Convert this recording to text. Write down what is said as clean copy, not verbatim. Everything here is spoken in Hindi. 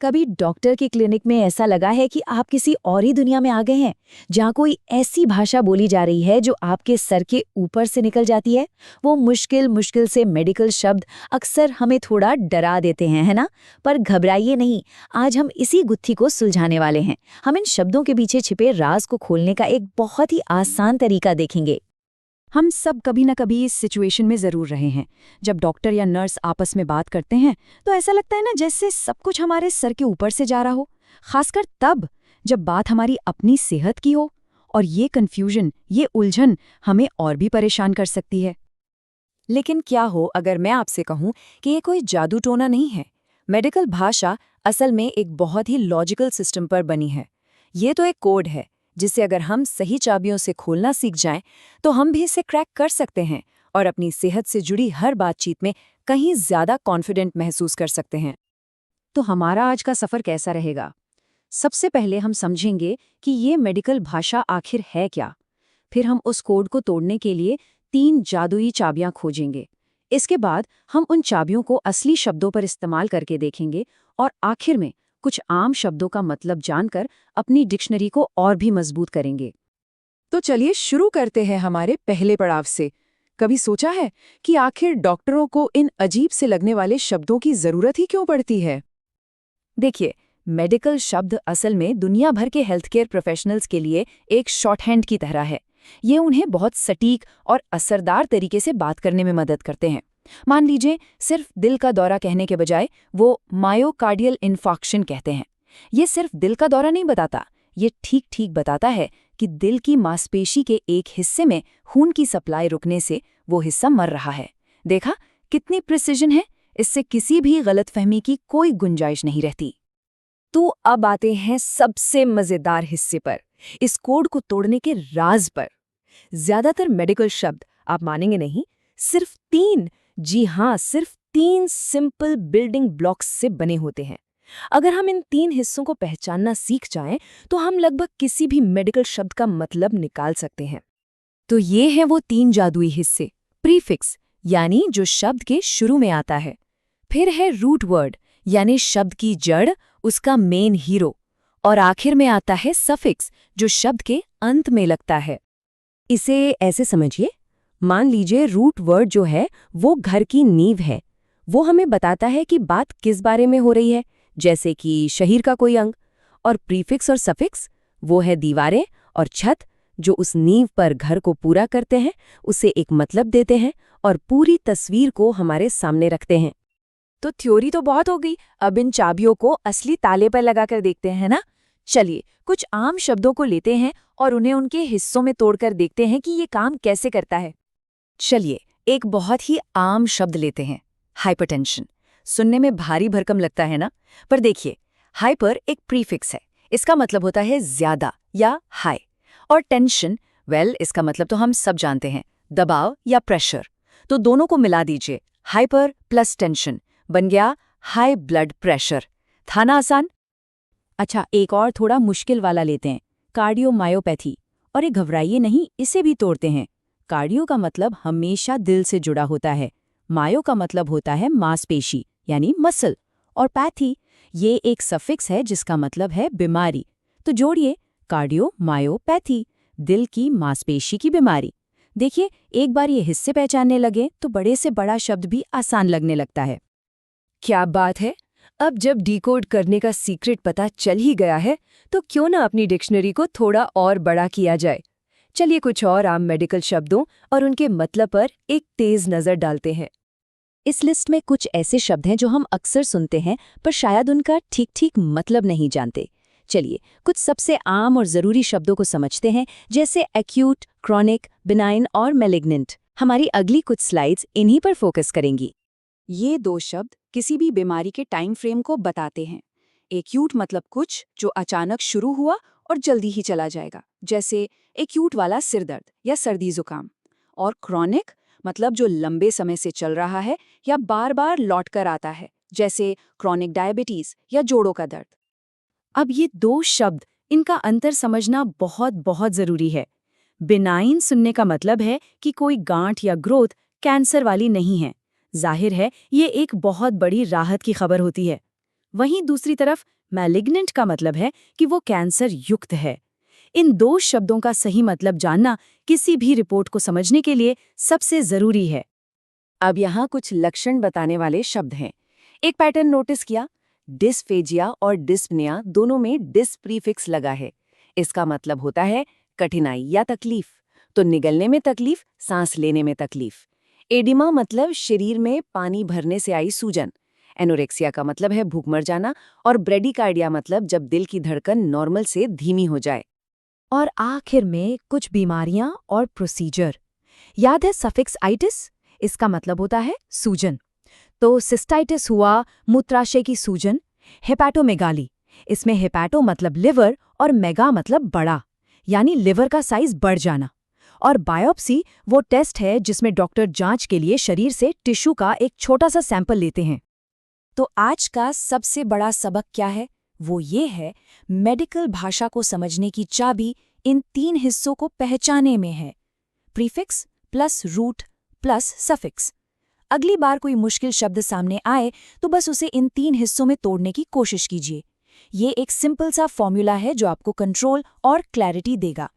कभी डॉक्टर के क्लिनिक में ऐसा लगा है कि आप किसी और ही दुनिया में आ गए हैं, जहाँ कोई ऐसी भाषा बोली जा रही है जो आपके सर के ऊपर से निकल जाती है। वो मुश्किल मुश्किल से मेडिकल शब्द अक्सर हमें थोड़ा डरा देते हैं, है ना? पर घबराइए नहीं, आज हम इसी गुत्थी को सुलझाने वाले हैं। हम इन शब्दों के पीछे छिपे राज को खोलने का एक बहुत ही आसान तरीका देखेंगे। हम सब कभी न कभी इस सिचुएशन में ज़रूर रहे हैं। जब डॉक्टर या नर्स आपस में बात करते हैं तो ऐसा लगता है ना जैसे सब कुछ हमारे सर के ऊपर से जा रहा हो, खासकर तब जब बात हमारी अपनी सेहत की हो। और ये कन्फ्यूजन, ये उलझन हमें और भी परेशान कर सकती है। लेकिन क्या हो अगर मैं आपसे कहूं कि ये कोई जादू टोना नहीं है। मेडिकल भाषा असल में एक बहुत ही लॉजिकल सिस्टम पर बनी है। ये तो एक कोड है जिसे अगर हम सही चाबियों से खोलना सीख जाएं तो हम भी इसे क्रैक कर सकते हैं और अपनी सेहत से जुड़ी हर बातचीत में कहीं ज्यादा कॉन्फिडेंट महसूस कर सकते हैं। तो हमारा आज का सफर कैसा रहेगा? सबसे पहले हम समझेंगे कि ये मेडिकल भाषा आखिर है क्या। फिर हम उस कोड को तोड़ने के लिए 3 जादुई चाबियां खोजेंगे। इसके बाद हम उन चाबियों को असली शब्दों पर इस्तेमाल करके देखेंगे और आखिर में कुछ आम शब्दों का मतलब जानकर अपनी डिक्शनरी को और भी मजबूत करेंगे। तो चलिए शुरू करते हैं हमारे पहले पड़ाव से। कभी सोचा है कि आखिर डॉक्टरों को इन अजीब से लगने वाले शब्दों की जरूरत ही क्यों पड़ती है? देखिए, मेडिकल शब्द असल में दुनिया भर के हेल्थ केयर प्रोफेशनल्स के लिए एक शॉर्टहैंड की तरह है। ये उन्हें बहुत सटीक और असरदार तरीके से बात करने में मदद करते हैं। मान लीजिए, सिर्फ दिल का दौरा कहने के बजाय वो मायोकार्डियल इन्फॉक्शन कहते हैं। ये सिर्फ दिल का दौरा नहीं बताता, ये ठीक ठीक बताता है कि दिल की मांसपेशी के एक हिस्से में खून की सप्लाई रुकने से वो हिस्सा मर रहा है। देखा कितनी प्रिसिजन है? इससे किसी भी गलतफहमी की कोई गुंजाइश नहीं रहती। तो अब आते हैं सबसे मजेदार हिस्से पर, इस कोड को तोड़ने के राज पर। ज्यादातर मेडिकल शब्द, आप मानेंगे नहीं, सिर्फ 3, जी हाँ, सिर्फ 3 सिंपल बिल्डिंग ब्लॉक्स से बने होते हैं। अगर हम इन 3 हिस्सों को पहचानना सीख जाएं, तो हम लगभग किसी भी मेडिकल शब्द का मतलब निकाल सकते हैं। तो ये हैं वो 3 जादुई हिस्से। प्रीफिक्स, यानी जो शब्द के शुरू में आता है। फिर है रूट वर्ड, यानी शब्द की जड़, उसका मेन हीरो। और आखिर में आता है सफिक्स, जो शब्द के अंत में लगता है। इसे ऐसे समझिए, मान लीजिए रूट वर्ड जो है वो घर की नींव है। वो हमें बताता है कि बात किस बारे में हो रही है, जैसे कि शरीर का कोई अंग। और प्रीफिक्स और सफिक्स, वो है दीवारें और छत, जो उस नींव पर घर को पूरा करते हैं, उसे एक मतलब देते हैं और पूरी तस्वीर को हमारे सामने रखते हैं। तो थ्योरी तो बहुत हो गई, अब इन चाबियों को असली ताले पर लगाकर देखते हैं ना। चलिए कुछ आम शब्दों को लेते हैं और उन्हें उनके हिस्सों में तोड़कर देखते हैं कि ये काम कैसे करता है। चलिए एक बहुत ही आम शब्द लेते हैं, हाइपरटेंशन। सुनने में भारी भरकम लगता है ना, पर देखिए, हाइपर एक प्रीफिक्स है, इसका मतलब होता है ज्यादा या हाई। और टेंशन, इसका मतलब तो हम सब जानते हैं, दबाव या प्रेशर। तो दोनों को मिला दीजिए, हाइपर प्लस टेंशन बन गया हाई ब्लड प्रेशर। था ना आसान? अच्छा, एक और थोड़ा मुश्किल वाला लेते हैं, कार्डियोमायोपैथी। और ये घबराइए नहीं, इसे भी तोड़ते हैं। कार्डियो का मतलब हमेशा दिल से जुड़ा होता है, मायो का मतलब होता है मांसपेशी यानी मसल, और पैथी ये एक सफिक्स है जिसका मतलब है बीमारी। तो जोड़िए, कार्डियोमायोपैथी, दिल की मांसपेशी की बीमारी। देखिए, एक बार ये हिस्से पहचानने लगे तो बड़े से बड़ा शब्द भी आसान लगने लगता है। क्या बात है! अब जब डिकोड करने का सीक्रेट पता चल ही गया है, तो क्यों ना अपनी डिक्शनरी को थोड़ा और बड़ा किया जाए। चलिए कुछ और आम मेडिकल शब्दों और उनके मतलब पर एक तेज नज़र डालते हैं। इस लिस्ट में कुछ ऐसे शब्द हैं जो हम अक्सर सुनते हैं, पर शायद उनका ठीक ठीक मतलब नहीं जानते। चलिए कुछ सबसे आम और ज़रूरी शब्दों को समझते हैं, जैसे एक्यूट, क्रॉनिक, बिनाइन और मैलिग्नेंट। हमारी अगली कुछ स्लाइड्स इन्हीं पर फोकस करेंगी। ये 2 शब्द किसी भी बीमारी के टाइम फ्रेम को बताते हैं। एक्यूट मतलब कुछ जो अचानक शुरू हुआ और जल्दी ही चला जाएगा, जैसे एक्यूट वाला सिर दर्द या सर्दी जुकाम। और क्रॉनिक मतलब जो लंबे समय से चल रहा है या बार बार लौट कर आता है, जैसे क्रॉनिक डायबिटीज या जोड़ों का दर्द। अब ये 2 शब्द, इनका अंतर समझना बहुत बहुत जरूरी है। बिनाइन सुनने का मतलब है कि कोई गांठ या ग्रोथ कैंसर वाली नहीं है। जाहिर है ये एक बहुत बड़ी राहत की खबर होती है। वहीं दूसरी तरफ मैलिग्नेंट का मतलब है कि वो कैंसर युक्त है। इन दो शब्दों का सही मतलब जानना किसी भी रिपोर्ट को समझने के लिए सबसे जरूरी है। अब यहाँ कुछ लक्षण बताने वाले शब्द हैं। एक पैटर्न नोटिस किया, डिस्फेजिया और डिस्पनिया दोनों में डिस प्रीफिक्स लगा है। इसका मतलब होता है कठिनाई या तकलीफ। तो निगलने में तकलीफ, सांस लेने में तकलीफ। एडिमा मतलब शरीर में पानी भरने से आई सूजन। एनोरेक्सिया का मतलब है भूख मर जाना। और ब्रेडिकार्डिया मतलब जब दिल की धड़कन नॉर्मल से धीमी हो जाए। और आखिर में कुछ बीमारियां और प्रोसीजर। याद है सफिक्स आइटिस? इसका मतलब होता है सूजन। तो सिस्टाइटिस हुआ मूत्राशय की सूजन। हेपाटोमेगाली, इसमें हेपाटो मतलब लिवर और मेगा मतलब बड़ा, यानी लिवर का साइज बढ़ जाना। और बायोप्सी वो टेस्ट है जिसमें डॉक्टर जांच के लिए शरीर से टिश्यू का एक छोटा सा सैंपल लेते हैं। तो आज का सबसे बड़ा सबक क्या है? वो ये है, मेडिकल भाषा को समझने की चाबी इन 3 हिस्सों को पहचाने में है। Prefix plus root plus suffix. अगली बार कोई मुश्किल शब्द सामने आए तो बस उसे इन 3 हिस्सों में तोड़ने की कोशिश कीजिए। ये एक सिंपल सा फॉर्मूला है जो आपको कंट्रोल और क्लैरिटी देगा।